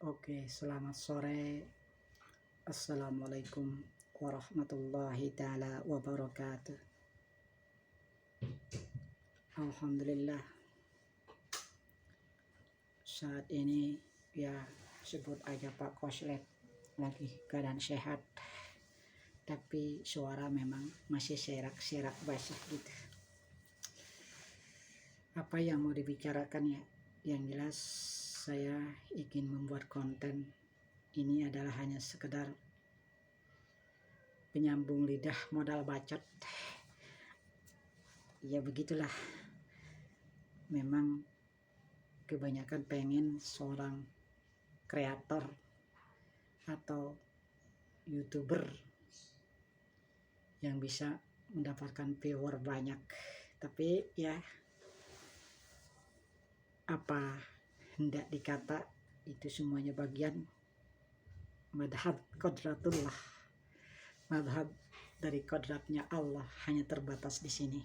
Oke, selamat sore. Assalamualaikum warahmatullahi taala wabarakatuh. Alhamdulillah, saat ini ya sebut aja Pak Koslet lagi keadaan sehat, tapi suara memang masih serak-serak basah gitu. Apa yang mau dibicarakan ya? Yang jelas saya ingin membuat konten ini adalah hanya sekedar penyambung lidah modal bacot. Ya begitulah, memang kebanyakan pengen seorang kreator atau youtuber yang bisa mendapatkan viewer banyak, tapi ya apa hendak dikata, itu semuanya bagian madhab kodratullah, madhab dari kodratnya Allah, hanya terbatas di sini.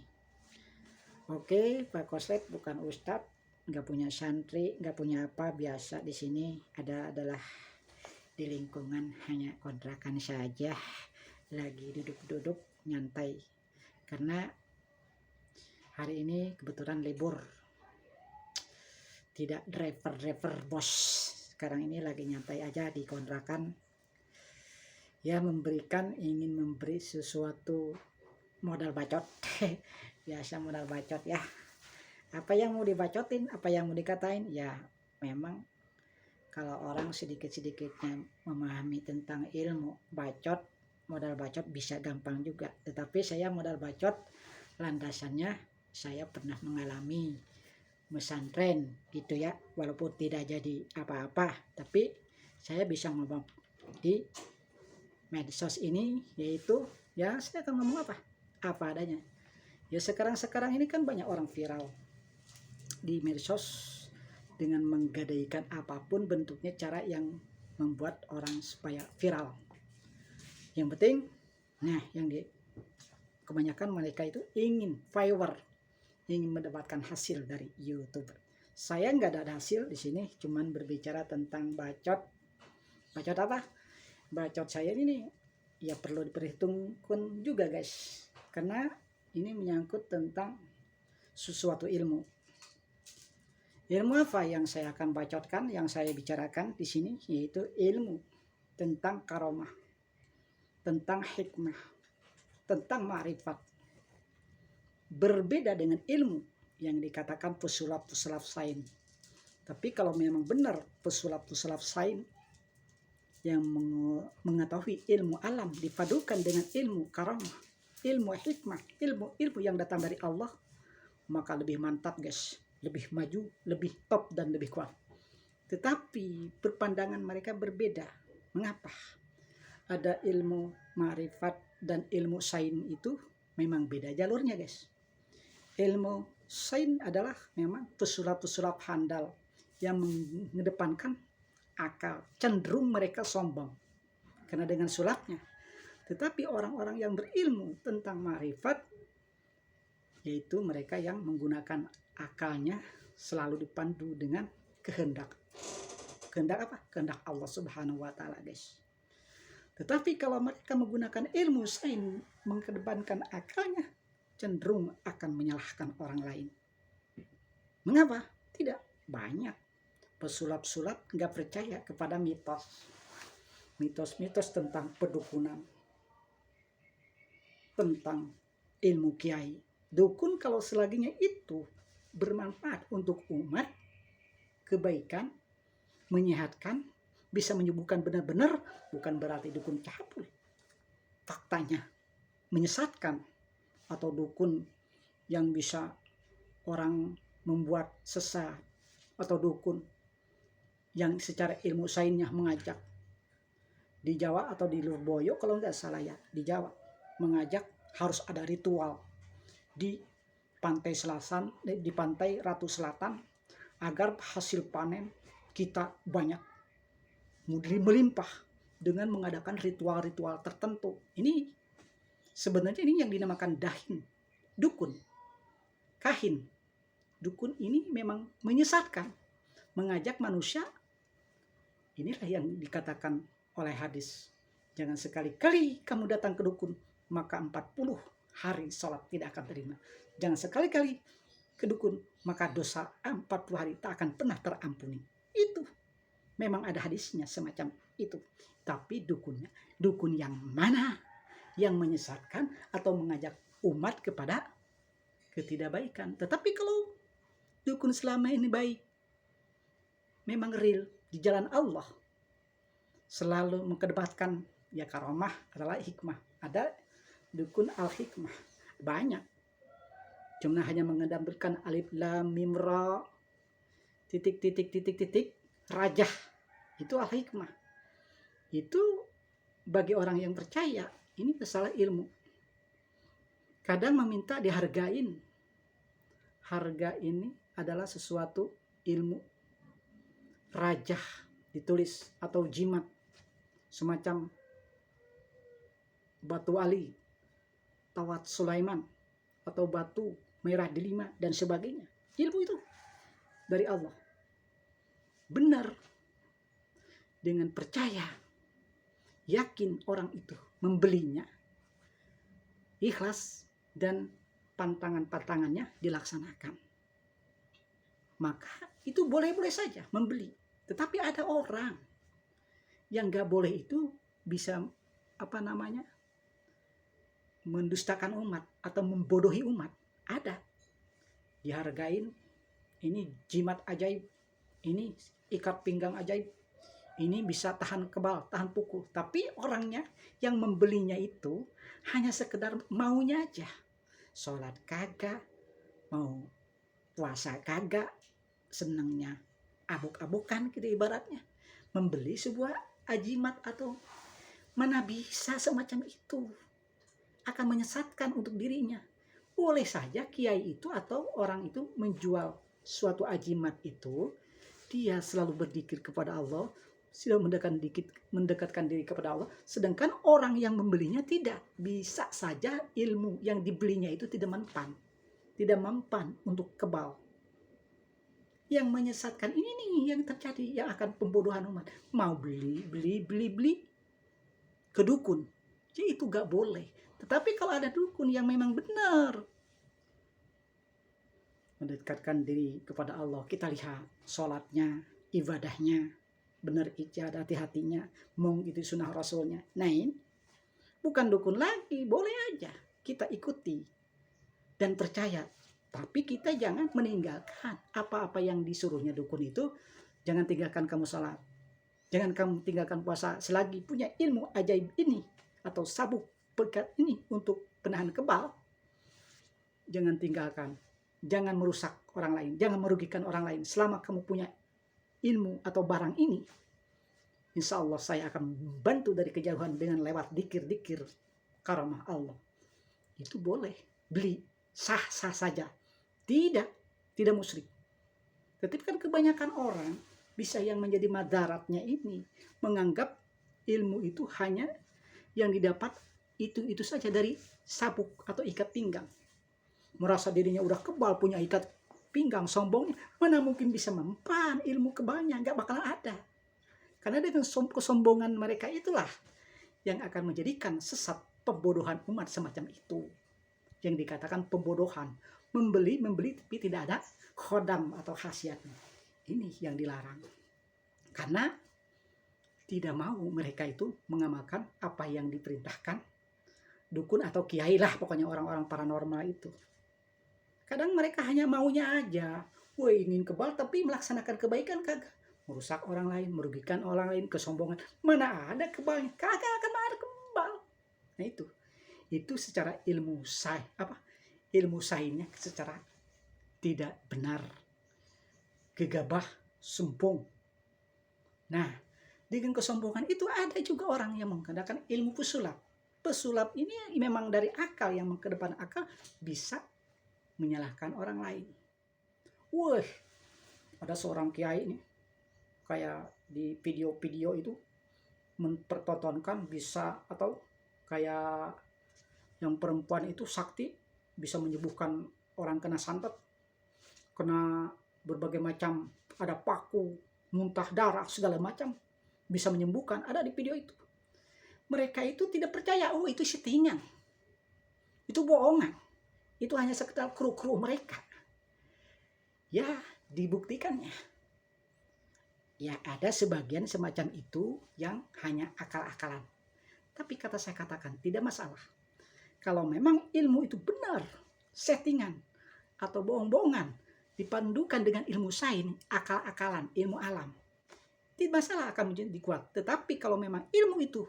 Oke, Pak Koslet bukan ustadz, nggak punya santri, nggak punya apa, biasa di sini adalah di lingkungan hanya kontrakan saja, lagi duduk-duduk nyantai karena hari ini kebetulan libur, tidak driver bos. Sekarang ini lagi nyantai aja di kontrakan, ya ingin memberi sesuatu modal bacot. Biasa modal bacot ya, apa yang mau dibacotin, apa yang mau dikatain ya. Memang kalau orang sedikit-sedikitnya memahami tentang ilmu bacot, modal bacot bisa gampang juga. Tetapi saya modal bacot landasannya saya pernah mengalami mesantren gitu ya, walaupun tidak jadi apa-apa, tapi saya bisa ngomong di medsos ini, yaitu ya saya akan ngomong apa adanya. Ya sekarang ini kan banyak orang viral di medsos dengan menggadaikan apapun bentuknya, cara yang membuat orang supaya viral. Yang penting, kebanyakan mereka itu ingin viewer, ingin mendapatkan hasil dari YouTuber. Saya nggak ada hasil di sini, cuman berbicara tentang bacot. Bacot apa? Bacot saya ini ya perlu diperhitungkan juga guys, karena ini menyangkut tentang sesuatu ilmu. Ilmu apa yang saya akan bacotkan, yang saya bicarakan di sini, yaitu ilmu tentang karomah, tentang hikmah, tentang ma'rifat. Berbeda dengan ilmu yang dikatakan pesulap-pesulap sains. Tapi kalau memang benar pesulap-pesulap sains yang mengetahui ilmu alam dipadukan dengan ilmu karomah, ilmu hikmah, ilmu yang datang dari Allah, maka lebih mantap guys, lebih maju, lebih top dan lebih kuat. Tetapi berpandangan mereka berbeda. Mengapa? Ada ilmu ma'rifat dan ilmu sains itu memang beda jalurnya guys. Ilmu sains adalah memang pesulap-pesulap handal yang mengedepankan akal, cenderung mereka sombong karena dengan sulapnya. Tetapi orang-orang yang berilmu tentang ma'rifat, yaitu mereka yang menggunakan akalnya, selalu dipandu dengan kehendak apa? Kehendak Allah Subhanahu wa taala guys. Tetapi kalau mereka menggunakan ilmu sains, mengedepankan akalnya, cenderung akan menyalahkan orang lain. Mengapa? Tidak banyak pesulap-sulap nggak percaya kepada mitos tentang pedukunan, tentang ilmu kiai. Dukun kalau selaginya itu bermanfaat untuk umat, kebaikan, menyehatkan, bisa menyembuhkan benar-benar, bukan berarti dukun cabul. Faktanya menyesatkan, atau dukun yang bisa orang membuat sesat, atau dukun yang secara ilmu sainsnya mengajak di Jawa atau di Lurboyo kalau nggak salah ya, di Jawa mengajak harus ada ritual di pantai selatan, di pantai Ratu Selatan, agar hasil panen kita banyak melimpah dengan mengadakan ritual-ritual tertentu. Ini sebenarnya ini yang dinamakan dahin, dukun, kahin. Dukun ini memang menyesatkan, mengajak manusia Inilah yang dikatakan oleh hadis. Jangan sekali-kali kamu datang ke dukun, maka 40 hari sholat tidak akan terima. Jangan sekali-kali ke dukun, maka dosa 40 hari tak akan pernah terampuni. Itu memang ada hadisnya semacam itu. Tapi dukunnya, dukun yang mana yang menyesatkan atau mengajak umat kepada ketidakbaikan. Tetapi kalau dukun selama ini baik, memang real di jalan Allah, selalu mengedepankan ya karomah adalah hikmah. Ada dukun al-hikmah banyak, cuma hanya mengedepankan alif lam mim ra titik titik titik titik rajah, itu al-hikmah. Itu bagi orang yang percaya, ini masalah ilmu. Kadang meminta dihargain. Harga ini adalah sesuatu ilmu. Rajah ditulis atau jimat, semacam batu Ali, Tawat Sulaiman, atau batu merah delima dan sebagainya. Ilmu itu dari Allah. Benar, dengan percaya, yakin orang itu membelinya, ikhlas, dan pantangan-pantangannya dilaksanakan, maka itu boleh-boleh saja membeli. Tetapi ada orang yang gak boleh, itu bisa mendustakan umat atau membodohi umat. Ada dihargain, ini jimat ajaib, ini ikat pinggang ajaib, ini bisa tahan kebal, tahan pukul. Tapi orangnya yang membelinya itu hanya sekedar maunya aja. Sholat kagak, mau puasa kagak, senangnya abuk-abukan gitu ibaratnya. Membeli sebuah ajimat atau mana bisa semacam itu, akan menyesatkan untuk dirinya. Boleh saja kiai itu atau orang itu menjual suatu ajimat itu, dia selalu berzikir kepada Allah, sudah mendekatkan diri kepada Allah, sedangkan orang yang membelinya tidak. Bisa saja ilmu yang dibelinya itu tidak mempan untuk kebal. Yang menyesatkan ini nih yang terjadi, yang akan pembodohan umat. Mau beli ke dukun, jadi itu gak boleh. Tetapi kalau ada dukun yang memang benar mendekatkan diri kepada Allah, kita lihat sholatnya, ibadahnya benar, ijazah hati-hatinya, itu sunnah rasulnya. Nah, ini bukan dukun lagi, boleh aja kita ikuti dan percaya. Tapi kita jangan meninggalkan apa-apa yang disuruhnya dukun itu. Jangan tinggalkan kamu sholat, jangan kamu tinggalkan puasa selagi punya ilmu ajaib ini atau sabuk pekat ini untuk penahan kebal. Jangan tinggalkan, jangan merusak orang lain, jangan merugikan orang lain. Selama kamu punya ilmu atau barang ini, insya Allah saya akan membantu dari kejauhan dengan lewat dikir-dikir karamah Allah. Itu boleh beli, sah-sah saja, tidak musyrik. Tetapi kan kebanyakan orang bisa yang menjadi madaratnya ini menganggap ilmu itu hanya yang didapat itu saja dari sabuk atau ikat pinggang. Merasa dirinya udah kebal, punya ikat pinggang, sombongnya. Mana mungkin bisa mempan ilmu kebalnya, nggak bakalan ada. Karena dengan kesombongan mereka itulah yang akan menjadikan sesat, pembodohan umat semacam itu. Yang dikatakan pembodohan, membeli tapi tidak ada khodam atau khasiatnya. Ini yang dilarang. Karena tidak mau mereka itu mengamalkan apa yang diperintahkan dukun atau kiai lah, pokoknya orang-orang paranormal itu. Kadang mereka hanya maunya aja, ingin kebal tapi melaksanakan kebaikan kagak. Merusak orang lain, merugikan orang lain, kesombongan. Mana ada kebalnya? Kagak akan ada kebal. Nah itu secara ilmu sainnya secara tidak benar, gegabah, sombong. Nah, dengan kesombongan itu ada juga orang yang menggunakan ilmu pesulap. Pesulap ini memang dari akal, yang mengedepan akal bisa menyalahkan orang lain. Ada seorang kiai ini, kayak di video-video itu mempertontonkan bisa, atau kayak yang perempuan itu sakti, bisa menyembuhkan orang kena santet, kena berbagai macam, ada paku, muntah darah, segala macam. bisa menyembuhkan, ada di video itu. Mereka itu tidak percaya, oh itu settingan, itu bohongan, itu hanya sekedar kru-kru mereka. Ya, dibuktikannya. Ya, ada sebagian semacam itu yang hanya akal-akalan. Tapi saya katakan, tidak masalah. Kalau memang ilmu itu benar, settingan, atau bohong-bohongan, dipandukan dengan ilmu sains, akal-akalan, ilmu alam, tidak masalah akan menjadi kuat. Tetapi kalau memang ilmu itu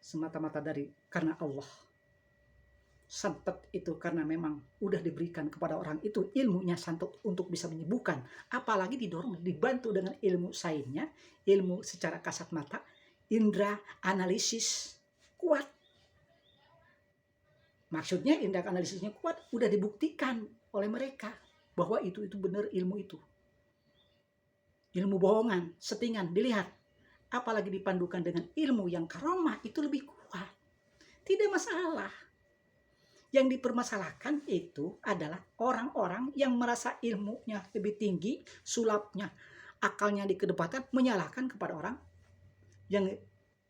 semata-mata karena Allah, santet itu karena memang udah diberikan kepada orang itu ilmunya santet untuk bisa menyembuhkan, apalagi didorong dibantu dengan ilmu sainsnya, ilmu secara kasat mata, indera analisis kuat. Maksudnya indera analisisnya kuat, udah dibuktikan oleh mereka bahwa itu benar ilmu itu. Ilmu bohongan, settingan, dilihat. Apalagi dipandukan dengan ilmu yang karomah, itu lebih kuat. Tidak masalah. Yang dipermasalahkan itu adalah orang-orang yang merasa ilmunya lebih tinggi, sulapnya, akalnya dikedepankan, menyalahkan kepada orang yang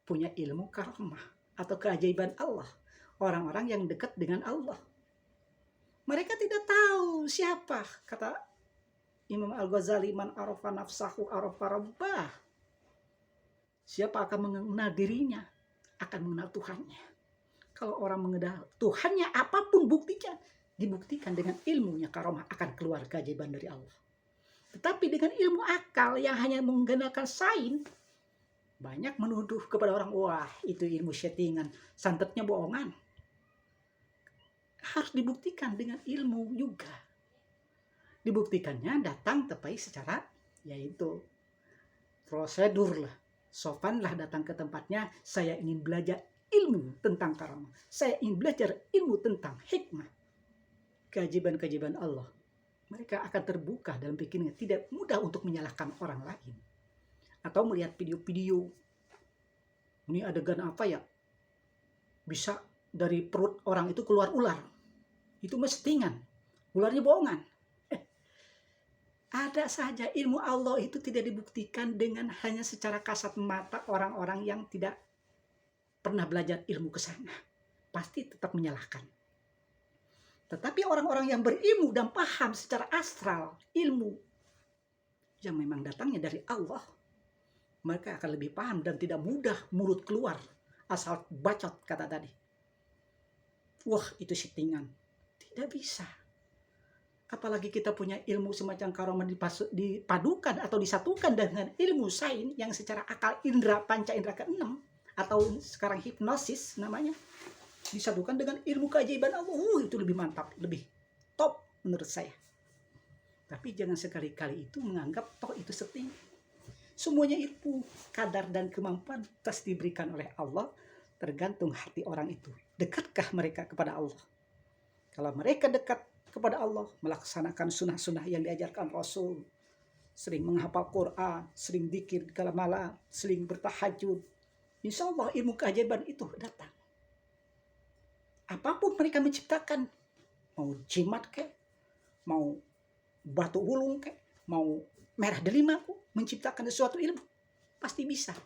punya ilmu karomah atau keajaiban Allah. Orang-orang yang dekat dengan Allah. Mereka tidak tahu siapa, kata Imam Al-Ghazali, man arafa nafsahu arafa rabbah. Siapa akan mengenal dirinya, akan mengenal Tuhannya. Kalau orang mengenal Tuhannya, apapun buktinya, dibuktikan dengan ilmunya karomah, akan keluar keajaiban dari Allah. Tetapi dengan ilmu akal yang hanya menggunakan sains, banyak menuduh kepada orang, wah itu ilmu settingan, santetnya bohongan. Harus dibuktikan dengan ilmu juga. Dibuktikannya datang tepai secara, yaitu prosedur lah. Sopanlah datang ke tempatnya, saya ingin belajar ilmu tentang karamah. Saya ingin belajar ilmu tentang hikmah. Keajaiban-keajaiban Allah. Mereka akan terbuka dalam pikirannya. Tidak mudah untuk menyalahkan orang lain. Atau melihat video-video. Ini adegan apa ya? Bisa dari perut orang itu keluar ular. Itu settingan. Ularnya bohongan. Ada saja ilmu Allah itu tidak dibuktikan dengan hanya secara kasat mata orang-orang yang tidak pernah belajar ilmu ke sana. Pasti tetap menyalahkan. Tetapi orang-orang yang berilmu dan paham secara astral, ilmu yang memang datangnya dari Allah, mereka akan lebih paham dan tidak mudah mulut keluar asal bacot kata tadi. Wah, itu settingan. Tidak bisa. Apalagi kita punya ilmu semacam karomah dipadukan atau disatukan dengan ilmu sains yang secara akal indera, panca indera ke-6 atau sekarang hipnosis namanya, disatukan dengan ilmu keajaiban Allah. Itu lebih mantap, lebih top menurut saya. Tapi jangan sekali-kali itu menganggap toh itu setting. Semuanya ilmu, kadar dan kemampuan pasti diberikan oleh Allah, tergantung hati orang itu. Dekatkah mereka kepada Allah? Kalau mereka dekat kepada Allah, melaksanakan sunnah-sunnah yang diajarkan Rasul, sering menghafal Quran, sering zikir kala malam, sering bertahajud, insya Allah ilmu keajaiban itu datang. Apapun mereka menciptakan, mau jimat kek, mau batu ulung kek, mau merah delima, menciptakan sesuatu ilmu, pasti bisa.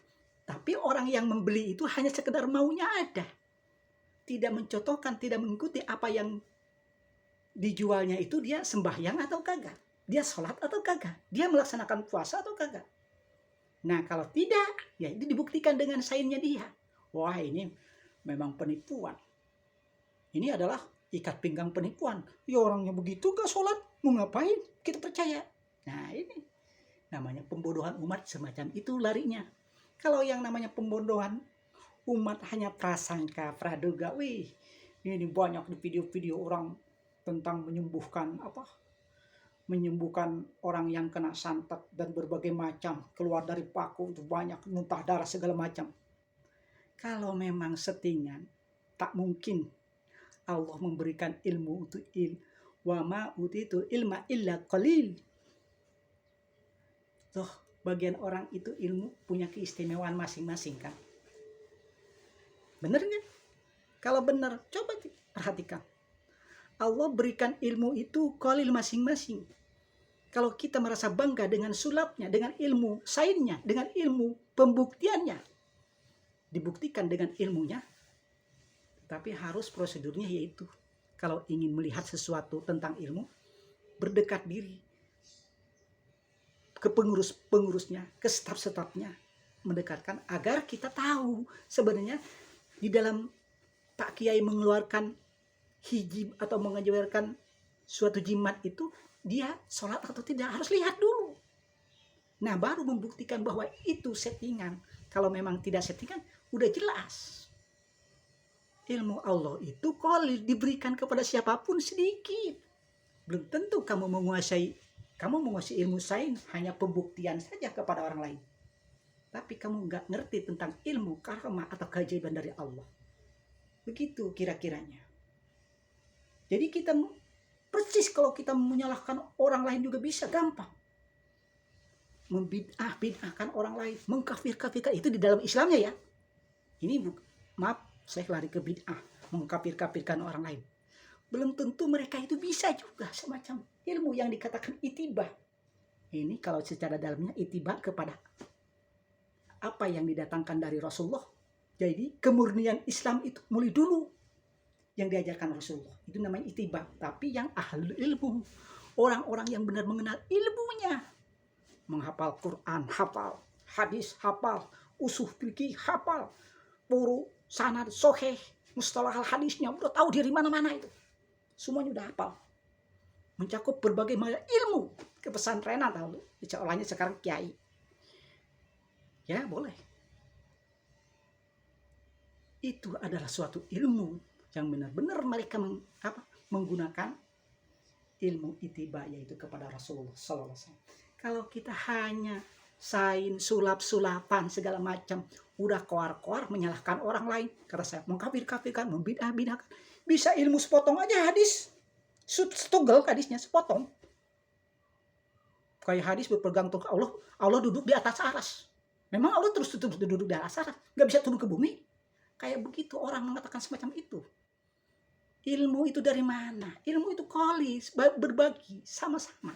Tapi orang yang membeli itu hanya sekedar maunya ada, tidak mencotokkan, tidak mengikuti apa yang dijualnya itu. Dia sembahyang atau kagak, dia sholat atau kagak, dia melaksanakan puasa atau kagak. Nah kalau tidak, ya itu dibuktikan dengan sainsnya dia. Wah ini memang penipuan, ini adalah ikat pinggang penipuan. Ya orangnya begitu gak sholat, mau ngapain kita percaya. Nah ini namanya pembodohan umat, semacam itu larinya. Kalau yang namanya pembodohan umat hanya prasangka, praduga, wih ini banyak di video-video orang tentang menyembuhkan orang yang kena santet dan berbagai macam, keluar dari paku itu banyak, muntah darah segala macam. Kalau memang settingan, tak mungkin Allah memberikan ilmu untuk wa ma utitu ilma illa qalil. Toh bagian orang itu ilmu punya keistimewaan masing-masing kan. Bener nggak? Kalau benar, coba perhatikan. Allah berikan ilmu itu qalil masing-masing. Kalau kita merasa bangga dengan sulapnya, dengan ilmu sainsnya, dengan ilmu pembuktiannya, dibuktikan dengan ilmunya, tapi harus prosedurnya, yaitu kalau ingin melihat sesuatu tentang ilmu, berdekat diri ke pengurusnya, ke staf-stafnya, mendekatkan agar kita tahu sebenarnya di dalam Pak Kiai mengeluarkan hijab atau mengajarkan suatu jimat itu, dia sholat atau tidak, harus lihat dulu. Nah, baru membuktikan bahwa itu settingan. Kalau memang tidak settingan, udah jelas. Ilmu Allah itu kalau diberikan kepada siapapun sedikit. Belum tentu kamu menguasai ilmu sains, hanya pembuktian saja kepada orang lain. Tapi kamu nggak ngerti tentang ilmu karma atau keajaiban dari Allah. Begitu kira-kiranya. Jadi kita persis kalau kita menyalahkan orang lain juga bisa gampang. Membid'ahkan orang lain, mengkafir-kafirkan, itu di dalam Islamnya ya. Ini maaf, saya lari ke bid'ah, mengkafir-kafirkan orang lain. Belum tentu mereka itu bisa juga semacam ilmu yang dikatakan itibah. Ini kalau secara dalamnya itibah kepada apa yang didatangkan dari Rasulullah. Jadi kemurnian Islam itu mulai dulu yang diajarkan Rasulullah, itu namanya itibah. Tapi yang ahli ilmu, orang-orang yang benar mengenal ilmunya, menghafal Quran, hafal hadis, hafal usul fikih, hafal puru sanad soheh, mustalah hadisnya, udah tahu dari mana-mana itu, semuanya udah hafal, mencakup berbagai macam ilmu kepesantrenan, tahu olehnya sekarang kiai ya, boleh. Itu adalah suatu ilmu yang benar-benar mereka menggunakan ilmu ittiba, yaitu kepada Rasulullah SAW. Kalau kita hanya sains, sulap-sulapan segala macam, udah koar-koar menyalahkan orang lain, karena saya mengkafir-kafirkan, membidah-bidahkan, bisa ilmu sepotong aja hadis, setugel hadisnya sepotong. Kayak hadis berpegang teguh Allah duduk di atas aras. Memang Allah terus duduk di atas aras, nggak bisa turun ke bumi. Kayak begitu orang mengatakan semacam itu. Ilmu itu dari mana? Ilmu itu kolis, berbagi, sama-sama.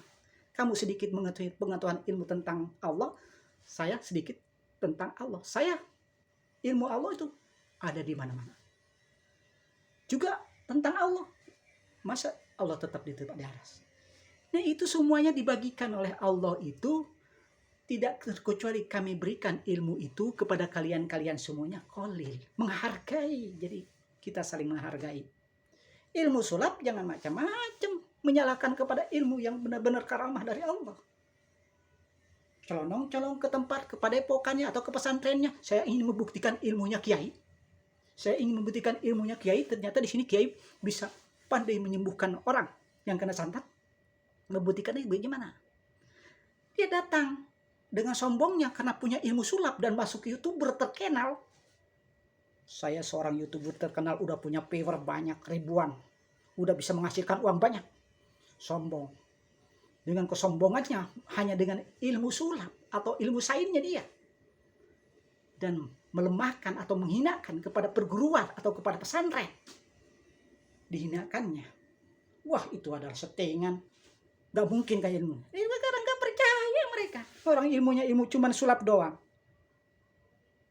Kamu sedikit mengetahui pengetahuan ilmu tentang Allah, saya sedikit tentang Allah. Saya ilmu Allah itu ada di mana-mana. Juga tentang Allah. Masa Allah tetap di tempat di atas? Nah, itu semuanya dibagikan oleh Allah itu, tidak terkecuali kami berikan ilmu itu kepada kalian-kalian semuanya kolil, menghargai. Jadi kita saling menghargai. Ilmu sulap jangan macam-macam menyalahkan kepada ilmu yang benar-benar karamah dari Allah. Colong-colong ke tempat, ke padepokannya atau ke pesantrennya, saya ingin membuktikan ilmunya kiai. Saya ingin membuktikan ilmunya kiai, ternyata di sini kiai bisa pandai menyembuhkan orang yang kena santet. Membuktikannya bagaimana? Dia datang dengan sombongnya karena punya ilmu sulap dan masuk YouTuber terkenal. Saya seorang YouTuber terkenal, udah punya viewer banyak, ribuan, udah bisa menghasilkan uang banyak. Sombong. Dengan kesombongannya, hanya dengan ilmu sulap atau ilmu sainsnya dia, dan melemahkan atau menghinakan kepada perguruan atau kepada pesantren, dihinakannya. Wah, itu adalah settingan. Gak mungkin kayak ilmu. Sekarang gak percaya mereka. Orang ilmunya ilmu cuman sulap doang.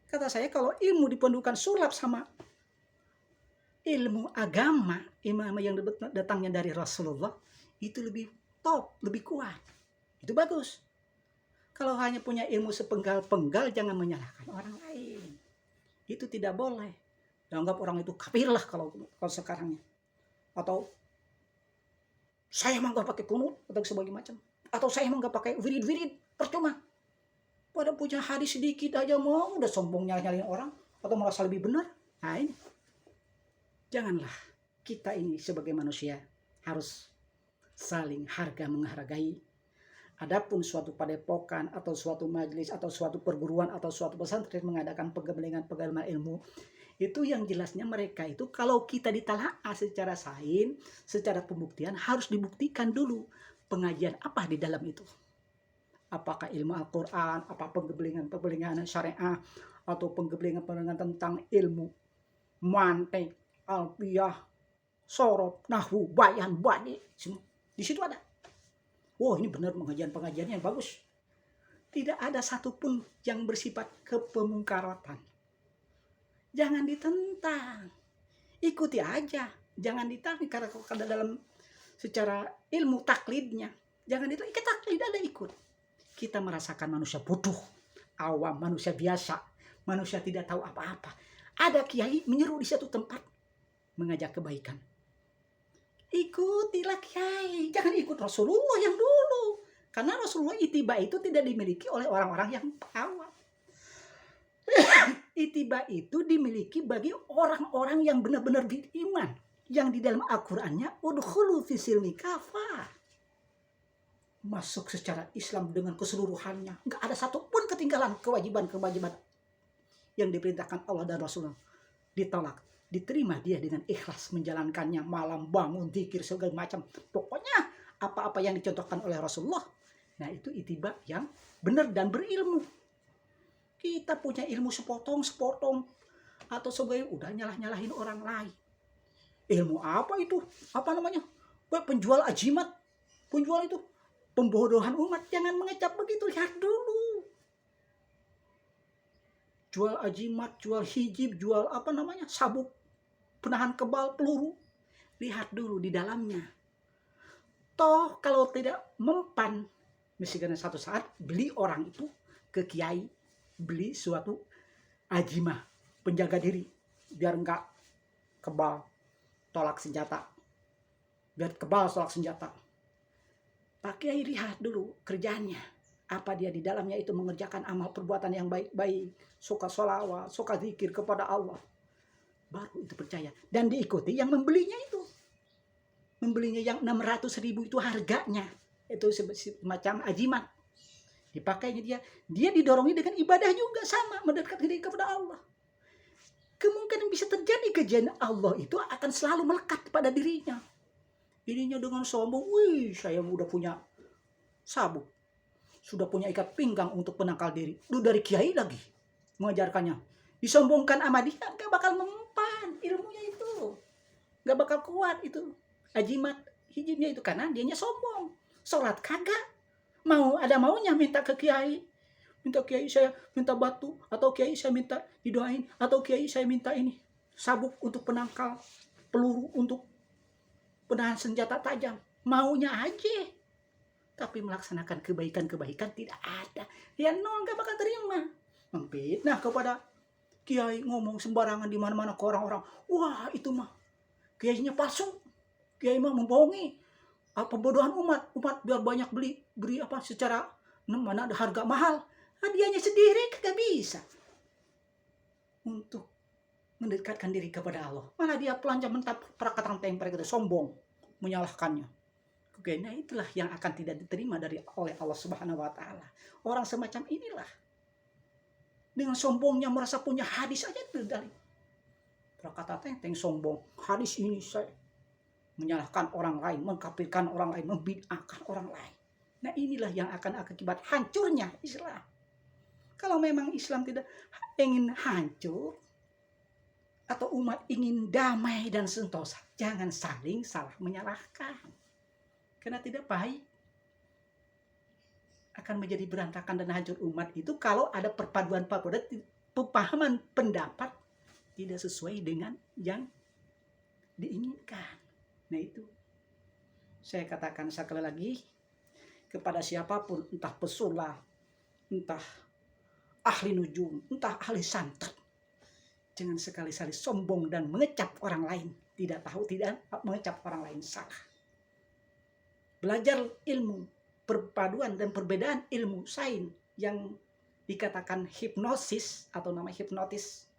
Kata saya, kalau ilmu dipadukan sulap sama ilmu agama, ilmu yang datangnya dari Rasulullah, itu lebih top, lebih kuat. Itu bagus. Kalau hanya punya ilmu sepenggal-penggal, jangan menyalahkan orang lain. Itu tidak boleh. Dianggap orang itu kafir lah kalau sekarangnya. Atau saya mah gak pakai kunut atau sebagainya macam. Atau saya mah gak pakai wirid-wirid, percuma. Pada punya hadis sedikit aja mau udah sombong nyalain orang atau merasa lebih benar. Nah, ini janganlah. Kita ini sebagai manusia harus saling menghargai. Adapun suatu padepokan atau suatu majelis atau suatu perguruan atau suatu pesantren mengadakan penggabungan ilmu, itu yang jelasnya mereka itu kalau kita ditelaah secara sains, secara pembuktian, harus dibuktikan dulu pengajian apa di dalam itu. Apakah ilmu Al-Quran, apa penggebelingan syariah, atau penggebelingan tentang ilmu mantek, alfiyah, sorof, nahwu, bayan, badi, semua di situ ada. Oh, ini benar pengajian-pengajiannya yang bagus. Tidak ada satupun yang bersifat kepemungkaratan. Jangan ditentang. Ikuti aja. Jangan ditentang karena kalau dalam secara ilmu taklidnya. Jangan ditentang, ikut taklid ada ikut. Kita merasakan manusia bodoh, awam, manusia biasa, manusia tidak tahu apa-apa. Ada kiai menyeru di satu tempat mengajak kebaikan. Ikutilah kiai, jangan ikut Rasulullah yang dulu. Karena Rasulullah itiba itu tidak dimiliki oleh orang-orang yang awam. Itiba itu dimiliki bagi orang-orang yang benar-benar beriman. Yang di dalam Al-Qur'annya udkhulu fi silmi kafah. Masuk secara Islam dengan keseluruhannya. Enggak ada satupun ketinggalan kewajiban-kewajiban yang diperintahkan Allah dan Rasulullah. Ditolak. Diterima dia dengan ikhlas menjalankannya, malam bangun zikir segala macam, pokoknya apa-apa yang dicontohkan oleh Rasulullah. Nah, itu itiba yang benar dan berilmu. Kita punya ilmu sepotong-sepotong atau sebagai udah nyalah-nyalahin orang lain. Ilmu apa itu? Apa namanya? Penjual ajimat, penjual itu pembodohan umat. Jangan mengecap begitu, lihat dulu. Jual ajimat, jual hijib, jual apa namanya, sabuk penahan kebal peluru. Lihat dulu di dalamnya. Toh kalau tidak mempan, misalnya satu saat beli orang itu ke kiai, beli suatu ajimah, penjaga diri, biar enggak kebal tolak senjata. Biar kebal tolak senjata. Pak Kiai lihat dulu kerjaannya. Apa dia di dalamnya itu mengerjakan amal perbuatan yang baik-baik, suka sholawat, suka zikir kepada Allah, baru itu percaya dan diikuti yang membelinya itu. Membelinya yang 600.000 itu harganya, itu semacam ajimat, dipakainya dia didorongnya dengan ibadah juga sama, mendekatkan diri kepada Allah. Kemungkinan bisa terjadi kejadian Allah itu akan selalu melekat pada dirinya. Dirinya dengan sombong, wih saya udah punya sabuk, sudah punya ikat pinggang untuk penangkal diri. Lu dari kiai lagi mengajarkannya. Disombongkan sama dia, gak bakal mempan ilmunya itu. Gak bakal kuat itu. Ajimat hijibnya itu karena dianya sombong. Sholat kagak. Ada maunya minta ke kiai. Minta kiai saya minta batu. Atau kiai saya minta didoain. Atau kiai saya minta ini. Sabuk untuk penangkal peluru, untuk penahan senjata tajam. Maunya aja. Tapi melaksanakan kebaikan-kebaikan tidak ada. Ya nol, gak bakal terima. Memfitnah kepada kiai, ngomong sembarangan di mana-mana ke orang-orang. Wah, itu mah kiainya palsu. Kiai mah membohongi. Pembodohan umat biar banyak beli apa secara mana ada harga mahal. Dianya sendiri kagak bisa untuk mendekatkan diri kepada Allah. Malah dia pelanjang mentap perakatan temper itu sombong, menyalahkannya. Oke, nah itulah yang akan tidak diterima oleh Allah Subhanahu wa taala. Orang semacam inilah dengan sombongnya merasa punya hadis aja dari perkata tenteng sombong. Hadis ini saya menyalahkan orang lain, mengkafirkan orang lain, membid'ahkan orang lain. Nah, inilah yang akan akibat hancurnya Islam. Kalau memang Islam tidak ingin hancur atau umat ingin damai dan sentosa, jangan saling salah menyalahkan. Karena tidak baik. Akan menjadi berantakan dan hancur umat itu kalau ada perpaduan pemahaman pendapat tidak sesuai dengan yang diinginkan. Nah itu saya katakan sekali lagi kepada siapapun, entah pesulap, entah ahli nujum, entah ahli santet, jangan sekali-kali sombong dan mengecap orang lain. Tidak tahu, tidak mengecap orang lain salah. Belajar ilmu perpaduan dan perbedaan ilmu sains yang dikatakan hipnosis atau nama hipnotis,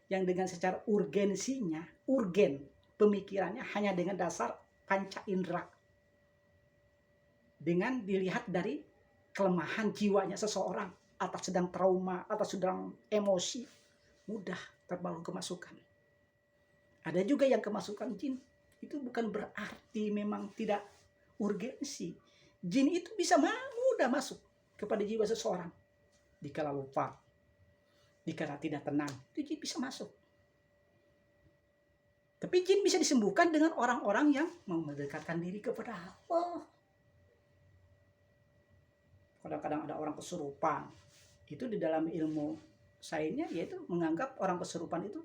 yang dengan secara urgensinya, urgen pemikirannya hanya dengan dasar panca indera, dengan dilihat dari kelemahan jiwanya seseorang, atau sedang trauma atau sedang emosi, mudah terbawa kemasukan. Ada juga yang kemasukan jin. Itu bukan berarti memang tidak urgensi. Jin itu bisa mudah masuk kepada jiwa seseorang dikala lupa, dikala tidak tenang, itu jin bisa masuk. Tapi jin bisa disembuhkan dengan orang-orang yang mau mendekatkan diri kepada Allah. Kadang-kadang ada orang kesurupan. Itu di dalam ilmu sainsnya yaitu menganggap orang kesurupan itu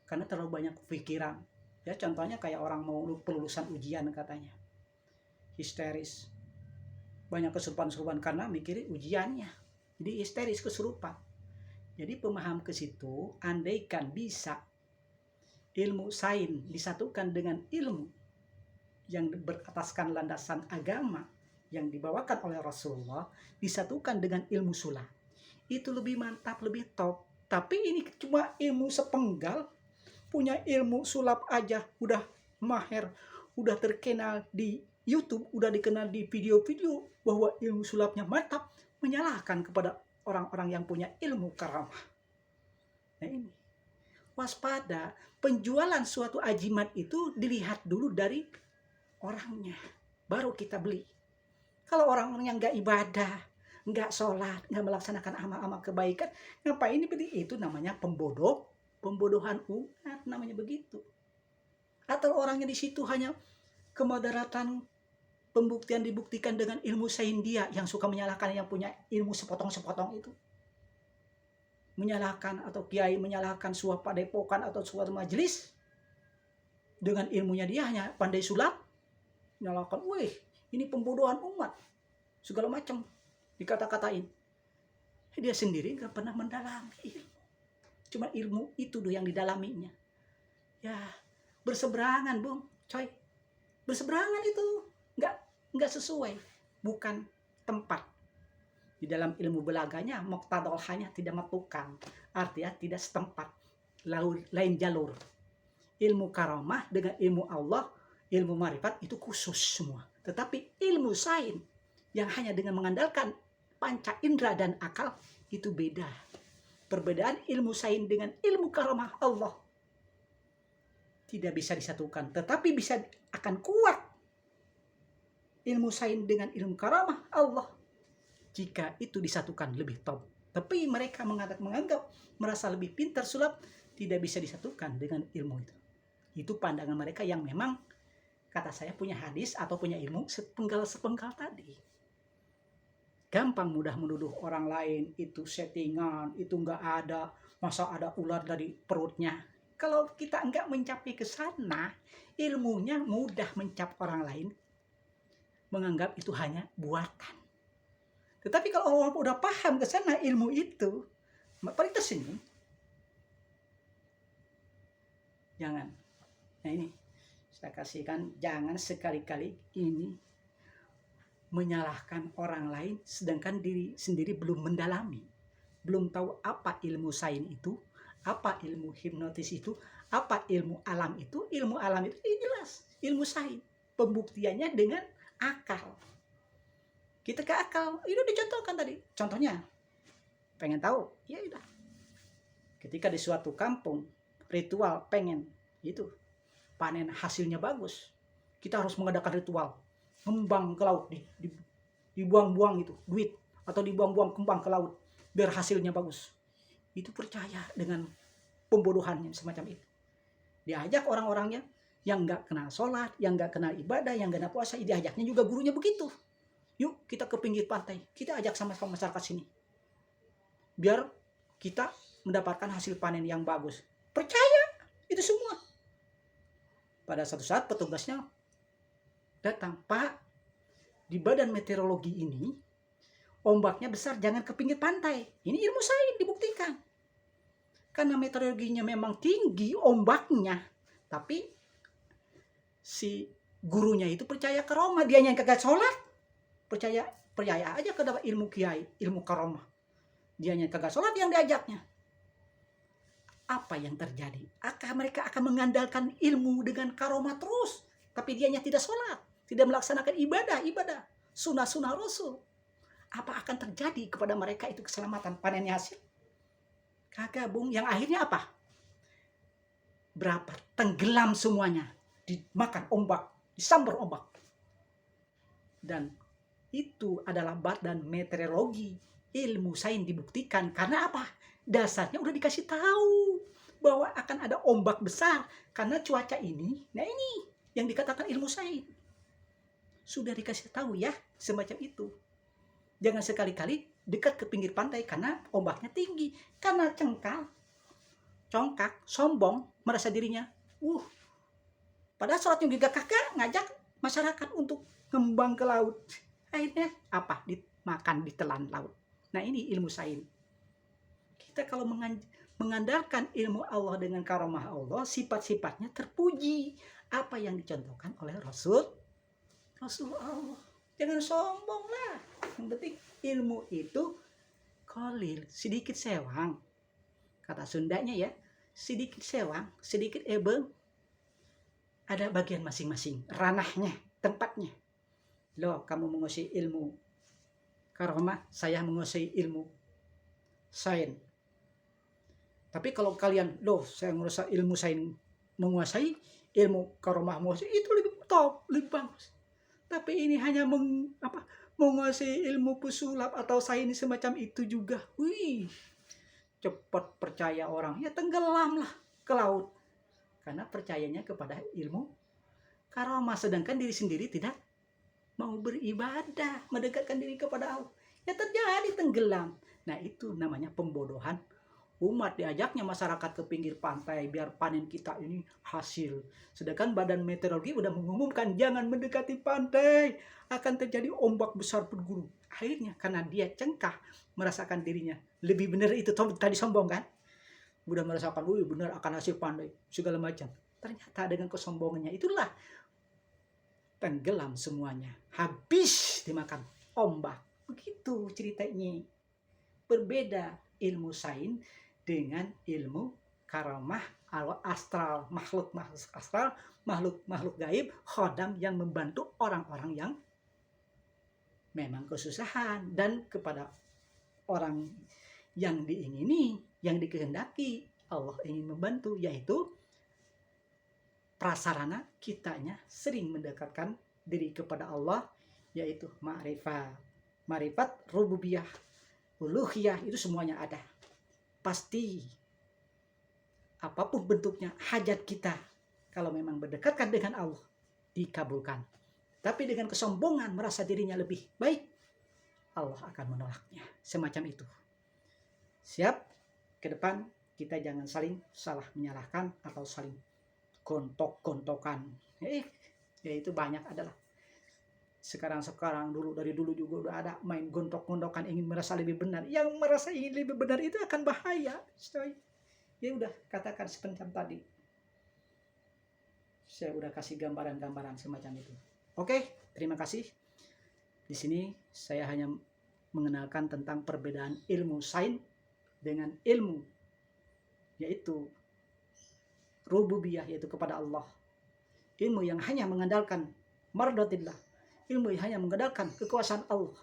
karena terlalu banyak pikiran. Ya contohnya kayak orang mau pelulusan ujian katanya. Histeris. Banyak kesurupan-kesurupan karena mikirin ujiannya. Jadi histeris kesurupan. Jadi pemaham ke situ, andaikan bisa ilmu sains disatukan dengan ilmu yang berataskan landasan agama yang dibawakan oleh Rasulullah, disatukan dengan ilmu sulap, itu lebih mantap, lebih top. Tapi ini cuma ilmu sepenggal, punya ilmu sulap aja udah mahir, udah terkenal di YouTube, udah dikenal di video-video bahwa ilmu sulapnya mantap, menyalahkan kepada orang-orang yang punya ilmu karamah. Nah ini, waspada, penjualan suatu ajimat itu dilihat dulu dari orangnya, baru kita beli. Kalau orang yang nggak ibadah, nggak sholat, nggak melaksanakan amal-amal kebaikan, ngapain dibeli? Itu namanya pembodohan umat, namanya begitu. Atau orangnya di situ hanya kemudaratan, pembuktian dibuktikan dengan ilmu sains dia, yang suka menyalahkan yang punya ilmu sepotong-sepotong itu. Menyalahkan atau kiai menyalahkan suatu padepokan atau suatu majelis dengan ilmunya dia hanya pandai sulap, menyalahkan, wih ini pembodohan umat, segala macam dikata-katain. Dia sendiri nggak pernah mendalami ilmu, cuma ilmu itu yang didalaminya. Ya berseberangan bung, coy, berseberangan itu nggak sesuai, bukan tempat. Di dalam ilmu belaganya muqtadolhanya tidak metukan, artinya tidak setempat, lain jalur. Ilmu karamah dengan ilmu Allah, ilmu marifat itu khusus semua. Tetapi ilmu sains yang hanya dengan mengandalkan panca indera dan akal itu beda. Perbedaan ilmu sains dengan ilmu karamah Allah tidak bisa disatukan, tetapi bisa akan kuat ilmu sains dengan ilmu karamah Allah jika itu disatukan lebih top. Tapi mereka menganggap merasa lebih pintar sulap, tidak bisa disatukan dengan ilmu itu. Itu pandangan mereka yang memang kata saya punya hadis atau punya ilmu sepenggal tadi. Gampang mudah menuduh orang lain itu settingan, itu nggak ada, masa ada ular dari perutnya. Kalau kita nggak mencapai ke sana, ilmunya mudah mencap orang lain, menganggap itu hanya buatan. Tetapi kalau orang udah paham ke sana ilmu itu, paling tersenyum. Jangan. Nah ini saya kasihkan, jangan sekali-kali ini menyalahkan orang lain sedangkan diri sendiri belum mendalami, belum tahu apa ilmu sains itu, apa ilmu hipnotis itu, apa ilmu alam itu. Ilmu alam itu jelas ilmu sains, pembuktiannya dengan akal. Kita ke akal, itu dicontohkan tadi. Contohnya, pengen tahu? Ya udah. Ketika di suatu kampung, ritual pengen itu panen hasilnya bagus, kita harus mengadakan ritual, ngembang ke laut, dibuang-buang itu duit, atau dibuang-buang kembang ke laut, biar hasilnya bagus. Itu percaya dengan pembodohannya semacam itu. Diajak orang-orangnya yang nggak kenal sholat, yang nggak kenal ibadah, yang nggak kenal puasa, diajaknya juga gurunya begitu. Yuk kita ke pinggir pantai, kita ajak sama-sama masyarakat sini, biar kita mendapatkan hasil panen yang bagus. Percaya itu semua. Pada satu saat petugasnya datang, Pak, di badan meteorologi ini ombaknya besar, jangan ke pinggir pantai. Ini ilmu sains dibuktikan. Karena meteorologinya memang tinggi ombaknya, tapi si gurunya itu percaya karomah, dia yang kagak sholat. Percaya aja ke dalam ilmu kiai, ilmu karomah. Dianya kagak sholat yang diajaknya. Apa yang terjadi? Mereka akan mengandalkan ilmu dengan karomah terus, tapi dianya tidak sholat, tidak melaksanakan ibadah, sunnah Rasul. Apa akan terjadi kepada mereka itu keselamatan panennya hasil? Kagak bung. Yang akhirnya apa? Berapa? Tenggelam semuanya, dimakan ombak, disambar ombak. Dan itu adalah badan meteorologi, ilmu sains dibuktikan. Karena apa? Dasarnya udah dikasih tahu bahwa akan ada ombak besar karena cuaca ini. Nah ini yang dikatakan ilmu sains, sudah dikasih tahu ya, semacam itu. Jangan sekali-kali dekat ke pinggir pantai karena ombaknya tinggi, karena congkak, sombong, merasa dirinya padahal sholatnya juga kakak ngajak masyarakat untuk ngembang ke laut. Akhirnya apa? Dimakan, ditelan laut. Nah, ini ilmu sains. Kita kalau mengandalkan ilmu Allah dengan karomah Allah, sifat-sifatnya terpuji. Apa yang dicontohkan oleh Rasul Allah. Jangan sombong lah. Yang penting ilmu itu kolil, sedikit sewang. Kata Sundanya ya, sedikit sewang, sedikit ebeng. Ada bagian masing-masing, ranahnya, tempatnya. Loh, kamu menguasai ilmu karomah, saya menguasai ilmu sains. Tapi kalau kalian, saya merasa ilmu sains menguasai, ilmu karomah menguasai, itu lebih top, lebih bagus. Tapi ini hanya menguasai ilmu pesulap atau sains semacam itu juga. Cepat percaya orang, ya tenggelamlah ke laut. Karena percayanya kepada ilmu karomah, sedangkan diri sendiri tidak mau beribadah, mendekatkan diri kepada Allah. Ya terjadi tenggelam. Nah, itu namanya pembodohan umat. Diajaknya masyarakat ke pinggir pantai biar panen kita ini hasil. Sedangkan Badan Meteorologi udah mengumumkan jangan mendekati pantai, akan terjadi ombak besar bergulung. Akhirnya karena dia cengkah merasakan dirinya lebih benar, itu tadi sombong kan? Udah merasakan benar akan hasil pandai segala macam. Ternyata dengan kesombongannya itulah tenggelam semuanya, habis dimakan ombak. Begitu ceritanya. Berbeda ilmu sains dengan ilmu karomah astral, makhluk astral, makhluk gaib, khodam yang membantu orang-orang yang memang kesusahan, dan kepada orang yang diingini, yang dikehendaki Allah ingin membantu, yaitu prasarana kitanya sering mendekatkan diri kepada Allah, yaitu ma'rifat rububiyah, uluhiyah, itu semuanya ada. Pasti apapun bentuknya hajat kita kalau memang berdekatkan dengan Allah dikabulkan. Tapi dengan kesombongan merasa dirinya lebih baik, Allah akan menolaknya. Semacam itu. Siap, ke depan kita jangan saling salah menyalahkan atau saling gontok-gontokan. Ya itu banyak adalah. Sekarang dari dulu juga udah ada main gontok-gontokan ingin merasa lebih benar. Yang merasa ingin lebih benar itu akan bahaya. Ya udah, katakan sepencam tadi. Saya udah kasih gambaran-gambaran semacam itu. Oke, terima kasih. Di sini saya hanya mengenalkan tentang perbedaan ilmu sains dengan ilmu, yaitu rububiyah, yaitu kepada Allah. Ilmu yang hanya mengandalkan mardatillah, ilmu yang hanya mengandalkan kekuasaan Allah.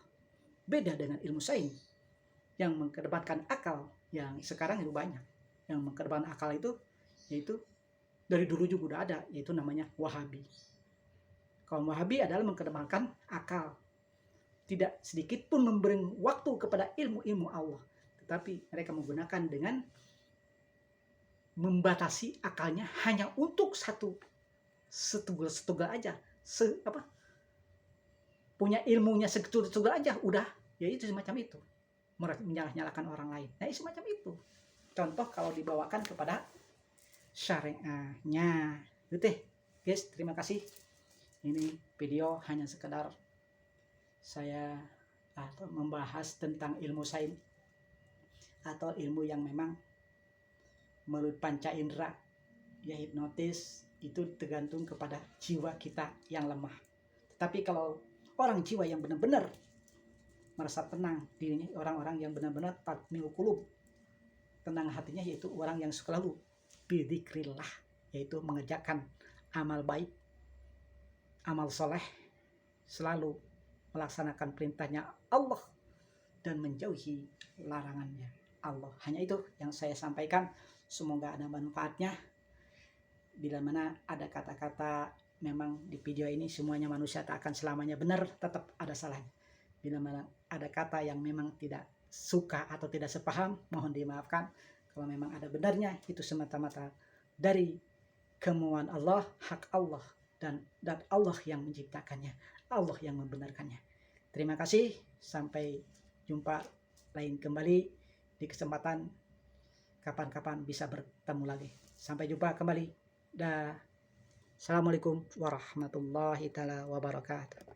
Beda dengan ilmu sains yang mengedepankan akal, yang sekarang itu banyak. Yang mengedepankan akal itu, yaitu dari dulu juga udah ada, yaitu namanya Wahabi. Kaum Wahabi adalah mengedepankan akal. Tidak sedikit pun memberi waktu kepada ilmu-ilmu Allah. Tetapi mereka menggunakan dengan membatasi akalnya hanya untuk setunggal aja. Punya ilmunya setunggal aja, udah. Ya itu semacam itu. Menyalah-nyalahkan orang lain. Nah, semacam itu. Contoh kalau dibawakan kepada syariahnya. Gitu guys, terima kasih. Ini video hanya sekedar saya membahas tentang ilmu sains atau ilmu yang memang melalui panca indera, ya hipnotis, itu tergantung kepada jiwa kita yang lemah. Tetapi kalau orang jiwa yang benar-benar merasa tenang dirinya, orang-orang yang benar-benar tatminu qulub, tenang hatinya, yaitu orang yang selalu bidzikrillah, yaitu mengerjakan amal baik, amal soleh, selalu melaksanakan perintahnya Allah dan menjauhi larangannya Allah. Hanya itu yang saya sampaikan. Semoga ada manfaatnya. Bila mana ada kata-kata, memang di video ini semuanya manusia tak akan selamanya benar, tetap ada salahnya. Bila mana ada kata yang memang tidak suka atau tidak sepaham, mohon dimaafkan. Kalau memang ada benarnya, itu semata-mata dari kemauan Allah, hak Allah, dan Allah yang menciptakannya, Allah yang membenarkannya. Terima kasih. Sampai jumpa lain kembali di kesempatan kapan-kapan bisa bertemu lagi. Sampai jumpa kembali. Dah. Assalamualaikum warahmatullahi taala wabarakatuh.